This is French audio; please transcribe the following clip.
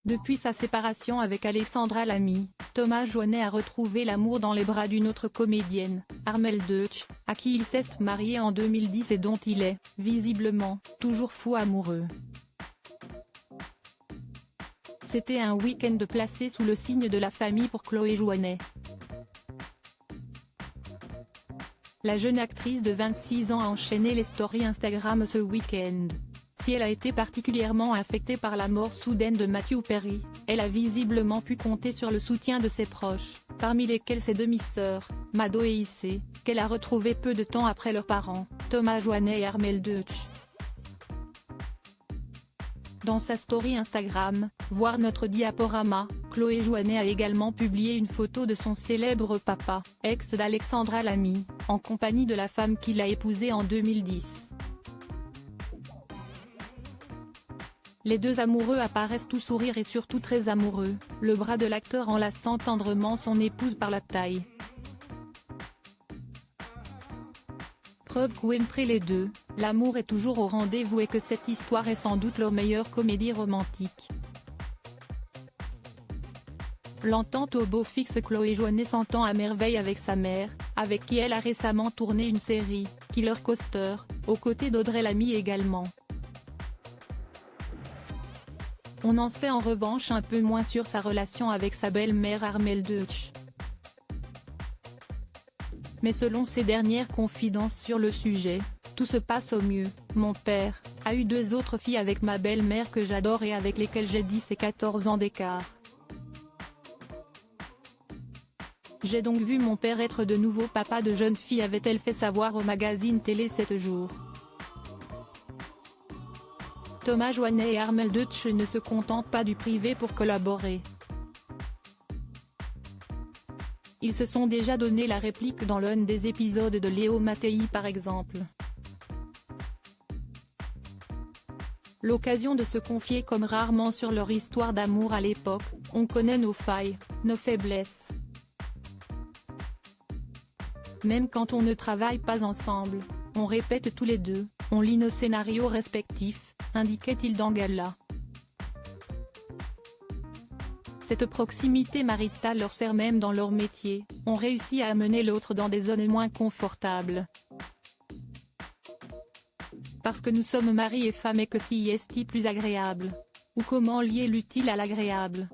Depuis sa séparation avec Alexandra Lamy, Thomas Joinet a retrouvé l'amour dans les bras d'une autre comédienne, Armelle Deutsch, à qui il s'est marié en 2010 et dont il est, visiblement, toujours fou amoureux. C'était un week-end placé sous le signe de la famille pour Chloé Joinet. La jeune actrice de 26 ans a enchaîné les stories Instagram ce week-end. Si elle a été particulièrement affectée par la mort soudaine de Matthew Perry, elle a visiblement pu compter sur le soutien de ses proches, parmi lesquels ses demi-sœurs, Mado et Issei, qu'elle a retrouvées peu de temps après leurs parents, Thomas Joinet et Armelle Deutsch. Dans sa story Instagram, voir notre diaporama, Chloé Joinet a également publié une photo de son célèbre papa, ex d'Alexandra Lamy, en compagnie de la femme qu'il a épousée en 2010. Les deux amoureux apparaissent tout sourire et surtout très amoureux, le bras de l'acteur enlaçant tendrement son épouse par la taille. Preuve qu'entre les deux, l'amour est toujours au rendez-vous et que cette histoire est sans doute leur meilleure comédie romantique. L'entente au beau fixe. Chloé Joinet s'entend à merveille avec sa mère, avec qui elle a récemment tourné une série, Killer Coaster, aux côtés d'Audrey Lamy également. On en sait en revanche un peu moins sur sa relation avec sa belle-mère Armelle Deutsch. Mais selon ses dernières confidences sur le sujet, tout se passe au mieux. Mon père a eu 2 autres filles avec ma belle-mère que j'adore et avec lesquelles j'ai 10 et 14 ans d'écart. J'ai donc vu mon père être de nouveau papa de jeunes filles, avait-elle fait savoir au magazine télé 7 jours. Thomas Joinet et Armelle Deutsch ne se contentent pas du privé pour collaborer. Ils se sont déjà donné la réplique dans l'un des épisodes de Léo Mattei par exemple. L'occasion de se confier comme rarement sur leur histoire d'amour à l'époque. On connaît nos failles, nos faiblesses. Même quand on ne travaille pas ensemble, on répète tous les deux, on lit nos scénarios respectifs, indiquait-il dans Gala. Cette proximité maritale leur sert même dans leur métier, on réussit à amener l'autre dans des zones moins confortables. Parce que nous sommes mari et femme et que si est plus agréable. Ou comment lier l'utile à l'agréable.